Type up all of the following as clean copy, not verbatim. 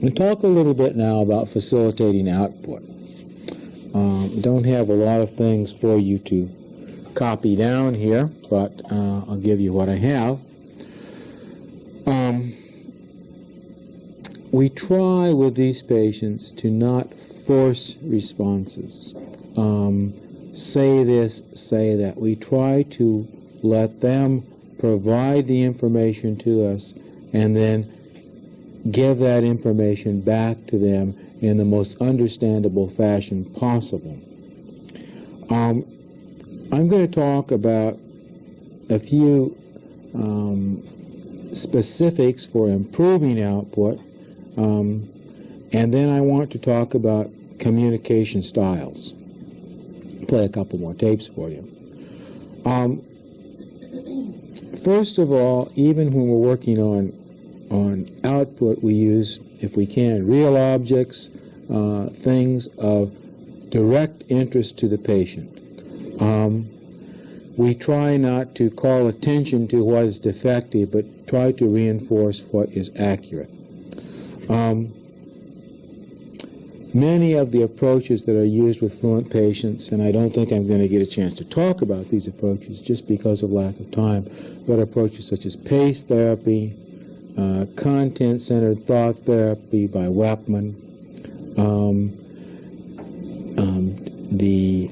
We'll talk a little bit now about facilitating output. Don't have a lot of things for you to copy down here, but I'll give you what I have. We try with these patients to not force responses. Say this, say that. We try to let them provide the information to us and then give that information back to them in the most understandable fashion possible. I'm going to talk about a few specifics for improving output, and then I want to talk about communication styles. Play a couple more tapes for you. First of all, even when we're working on output, we use, if we can, real objects, things of direct interest to the patient. We try not to call attention to what is defective, but try to reinforce what is accurate. Many of the approaches that are used with fluent patients, and I don't think I'm going to get a chance to talk about these approaches just because of lack of time, but approaches such as PACE therapy, content-centered thought therapy by Wepman, the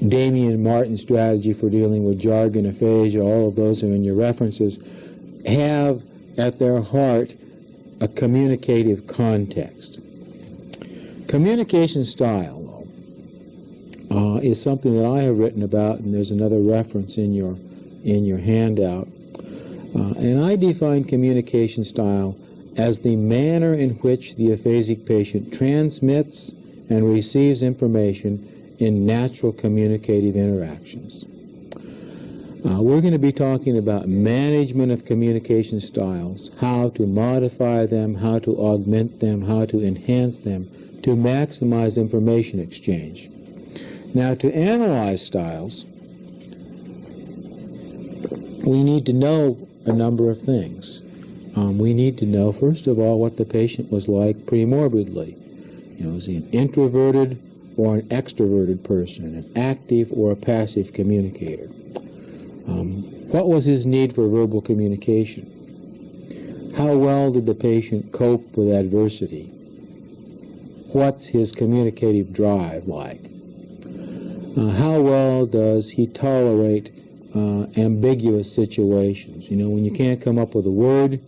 Damian Martin strategy for dealing with jargon aphasia, all of those are in your references, have at their heart a communicative context. Communication style, though, is something that I have written about, and there's another reference in your handout. And I define communication style as the manner in which the aphasic patient transmits and receives information in natural communicative interactions. We're going to be talking about management of communication styles, how to modify them, how to augment them, how to enhance them, to maximize information exchange. Now, to analyze styles, we need to know a number of things. We need to know, first of all, what the patient was like premorbidly. Was he an introverted or an extroverted person, an active or a passive communicator? What was his need for verbal communication? How well did the patient cope with adversity? What's his communicative drive like? How well does he tolerate ambiguous situations? When you can't come up with a word,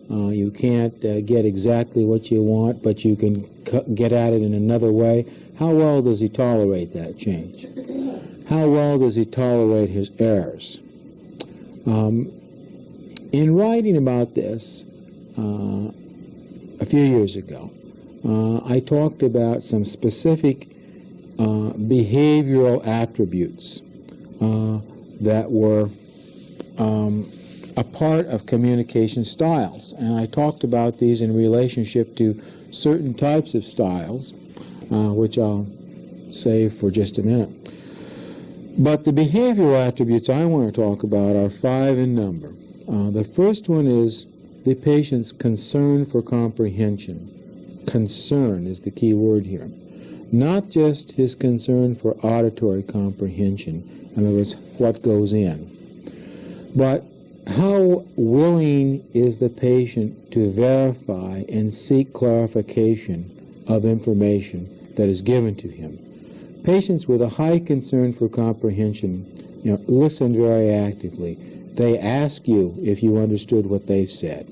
you can't get exactly what you want, but you can get at it in another way. How well does he tolerate that change? How well does he tolerate his errors? In writing about this a few years ago, I talked about some specific behavioral attributes that were a part of communication styles. And I talked about these in relationship to certain types of styles, which I'll save for just a minute. But the behavioral attributes I want to talk about are 5 in number. The first one is the patient's concern for comprehension. Concern is the key word here. Not just his concern for auditory comprehension, in other words, what goes in, but how willing is the patient to verify and seek clarification of information that is given to him. Patients with a high concern for comprehension, listen very actively. They ask you if you understood what they've said.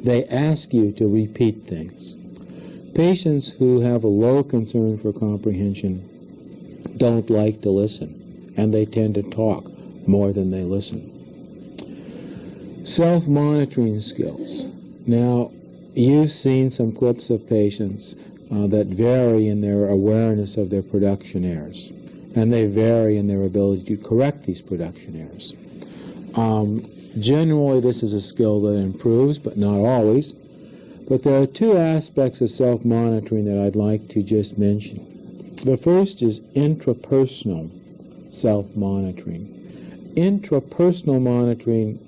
They ask you to repeat things. Patients who have a low concern for comprehension don't like to listen, and they tend to talk more than they listen. Self-monitoring skills. Now, you've seen some clips of patients that vary in their awareness of their production errors, and they vary in their ability to correct these production errors. Generally, this is a skill that improves, but not always. But there are 2 aspects of self-monitoring that I'd like to just mention. The first is intrapersonal self-monitoring. Intrapersonal monitoring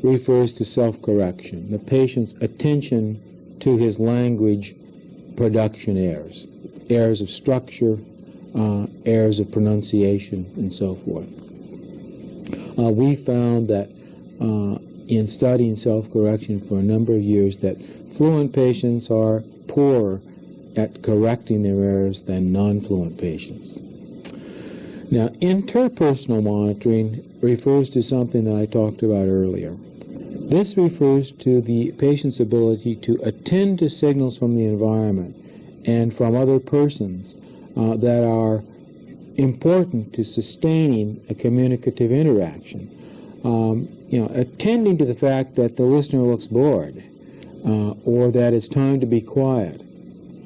refers to self-correction, the patient's attention to his language production errors, errors of structure, errors of pronunciation, and so forth. We found that in studying self-correction for a number of years that fluent patients are poorer at correcting their errors than non-fluent patients. Now, interpersonal monitoring refers to something that I talked about earlier. This refers to the patient's ability to attend to signals from the environment and from other persons that are important to sustaining a communicative interaction. Attending to the fact that the listener looks bored, or that it's time to be quiet,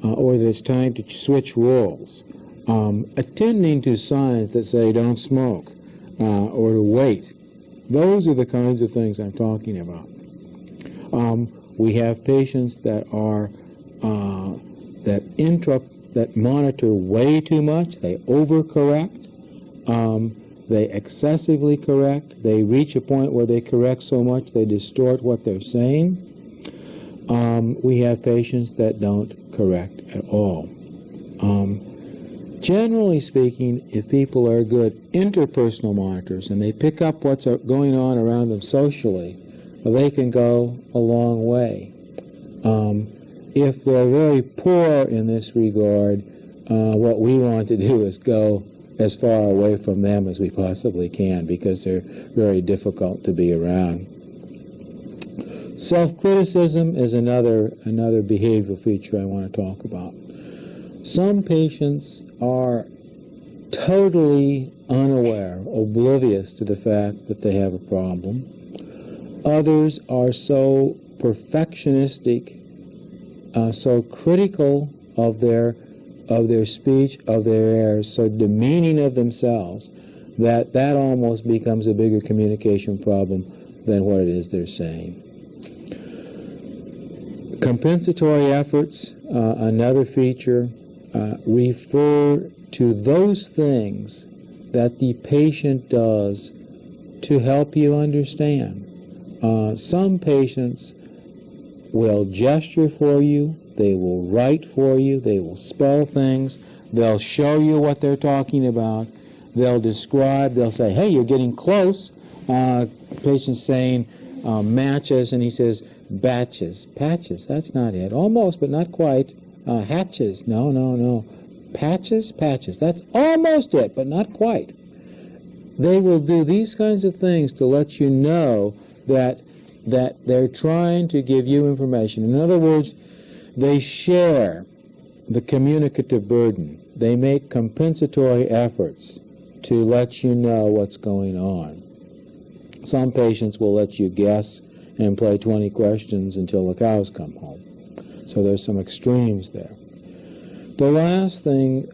or that it's time to switch roles. Attending to signs that say don't smoke, or to wait. Those are the kinds of things I'm talking about. We have patients that are that monitor way too much. They overcorrect. They excessively correct. They reach a point where they correct so much they distort what they're saying. We have patients that don't correct at all. Generally speaking, if people are good interpersonal monitors and they pick up what's going on around them socially, well, they can go a long way. If they're very poor in this regard, what we want to do is go as far away from them as we possibly can because they're very difficult to be around. Self-criticism is another behavioral feature I want to talk about. Some patients are totally unaware, oblivious to the fact that they have a problem. Others are so perfectionistic, so critical of their speech, of their errors, so demeaning of themselves, that almost becomes a bigger communication problem than what it is they're saying. Compensatory efforts, another feature, refer to those things that the patient does to help you understand. Some patients will gesture for you, they will write for you, they will spell things, they'll show you what they're talking about, they'll describe, they'll say, hey, you're getting close. Patient's saying matches, and he says batches, patches, that's not it. Almost, but not quite. Hatches, no. Patches, that's almost it, but not quite. They will do these kinds of things to let you know that they're trying to give you information. In other words, they share the communicative burden. They make compensatory efforts to let you know what's going on. Some patients will let you guess and play 20 questions until the cows come home. So there's some extremes there. The last thing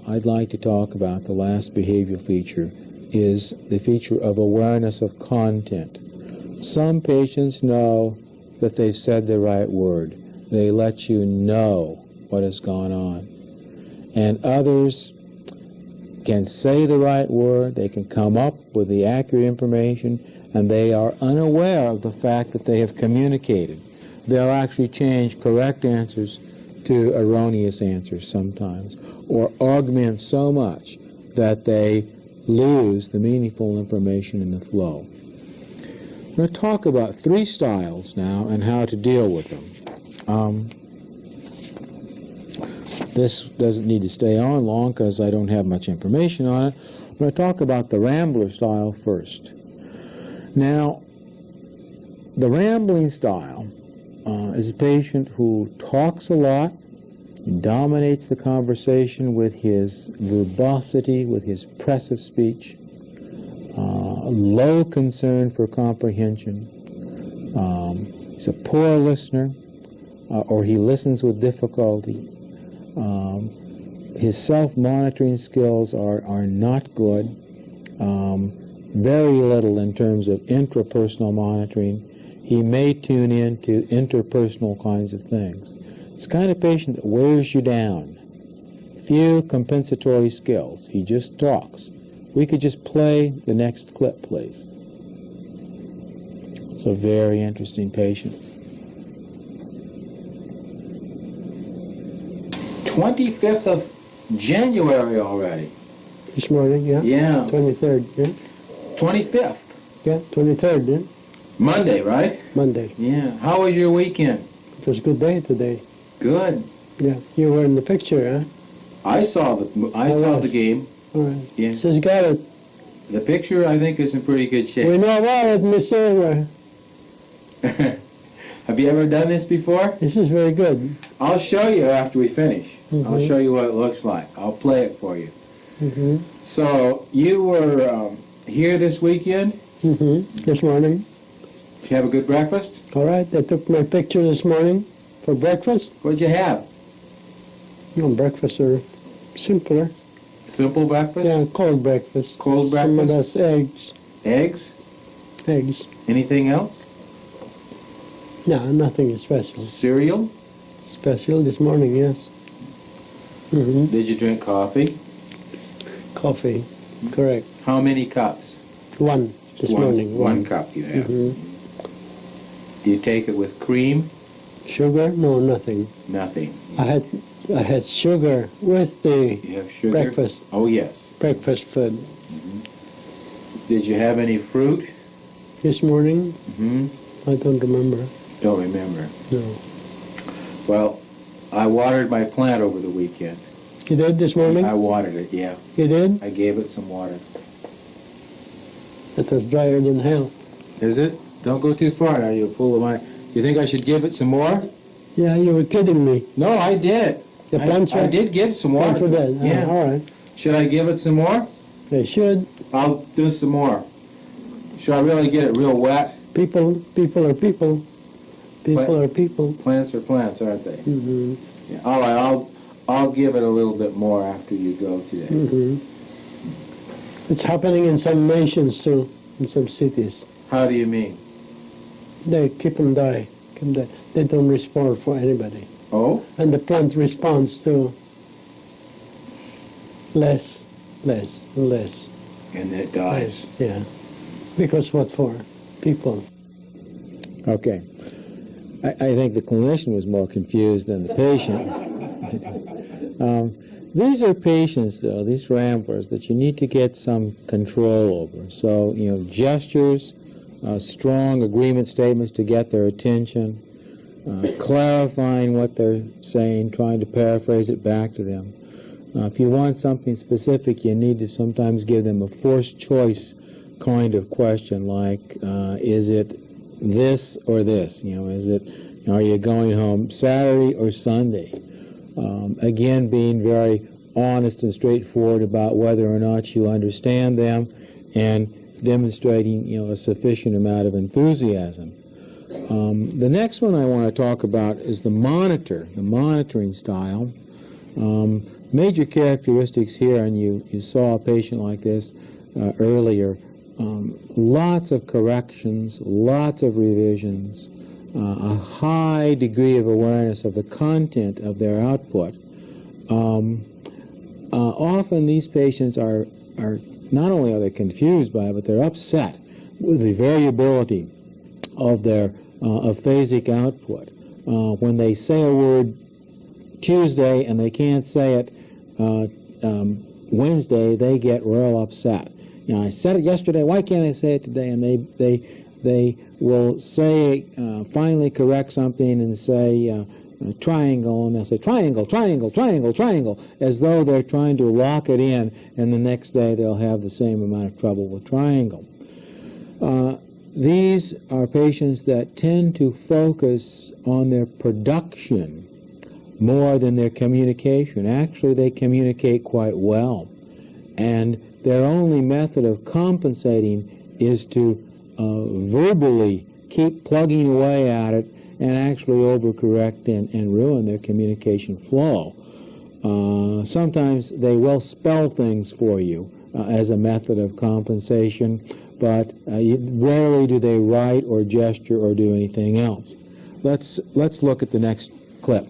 I'd like to talk about, the last behavioral feature, is the feature of awareness of content. Some patients know that they've said the right word. They let you know what has gone on. And others can say the right word, they can come up with the accurate information, and they are unaware of the fact that they have communicated. They'll actually change correct answers to erroneous answers sometimes, or augment so much that they lose the meaningful information in the flow. I'm going to talk about 3 styles now and how to deal with them. This doesn't need to stay on long because I don't have much information on it. I'm going to talk about the rambler style first. Now, the rambling style is a patient who talks a lot, dominates the conversation with his verbosity, with his press of speech, low concern for comprehension. He's a poor listener, or he listens with difficulty. His self-monitoring skills are not good. Very little in terms of intrapersonal monitoring. He may tune in to interpersonal kinds of things. It's the kind of patient that wears you down. Few compensatory skills. He just talks. We could just play the next clip, please. It's a very interesting patient. 25th of January already. This morning, yeah? Yeah. 23rd, yeah? 25th. Yeah, 23rd, yeah? Monday, right? Monday. Yeah. How was your weekend? It was a good day today. Good. Yeah. You were in the picture, huh? I saw the game. All right. Yeah. She's got it. The picture, I think, is in pretty good We shape. know about it, Miss Silver. Have you ever done this before? This is very good. I'll show you after we finish. I'll Mhm. show you what it looks like. I'll play it for you. Mm-hmm. So, you were here this weekend? Mm-hmm. This morning. Did you have a good breakfast? All right. I took my picture this morning for breakfast. What'd you have? Breakfast are simpler. Simple breakfast? Yeah, cold breakfast. Cold Some of breakfast? us eggs. Eggs? Eggs. Anything else? No, nothing special. Cereal? Special this morning, yes. Mm-hmm. Did you drink coffee? Coffee. Correct. How many cups? One this morning. One cup you have. Mm-hmm. Do you take it with cream? Sugar? No, nothing. Nothing. I had sugar with the You have sugar? breakfast Oh, yes. food. Did you have any fruit? This morning, Hmm. I don't remember. Don't remember. No. Well, I watered my plant over the weekend. You did this morning? I watered it, yeah. You did? I gave it some water. It was drier than hell. Is it? Don't go too far now, you'll pull my... You think I should give it some more? Yeah, you were kidding me. No, I did. The plants I were did give some water. plants were dead. Yeah. All right. Should I give it some more? They should. I'll do some more. Should I really get it real wet? People are people. People are people. Plants are plants, aren't they? Mm-hmm. Yeah. All right, I'll give it a little bit more after you go today. Mm-hmm. It's happening in some nations too, in some cities. How do you mean? They keep them die. They don't respond for anybody. Oh? And the plant responds to less, and less. And then it dies. Yeah. Because what for? People. Okay. I think the clinician was more confused than the patient. These are patients, though, these ramblers, that you need to get some control over. So, gestures, strong agreement statements to get their attention, clarifying what they're saying, trying to paraphrase it back to them. If you want something specific, you need to sometimes give them a forced choice kind of question, like, is it this or this? Are you going home Saturday or Sunday? Again, being very honest and straightforward about whether or not you understand them, and demonstrating, a sufficient amount of enthusiasm. The next one I want to talk about is the monitoring style. Major characteristics here, and you saw a patient like this earlier. Lots of corrections, lots of revisions, a high degree of awareness of the content of their output. Often these patients are not only are they confused by it, but they're upset with the variability of their aphasic output. When they say a word Tuesday and they can't say it Wednesday, they get real upset. I said it yesterday, why can't I say it today? And they will say, finally correct something and say triangle, and they'll say triangle, triangle, triangle, triangle, as though they're trying to lock it in, and the next day they'll have the same amount of trouble with triangle. These are patients that tend to focus on their production more than their communication. Actually, they communicate quite well, and their only method of compensating is to verbally keep plugging away at it and actually overcorrect and ruin their communication flow. Sometimes they will spell things for you as a method of compensation, but rarely do they write or gesture or do anything else. Let's look at the next clip.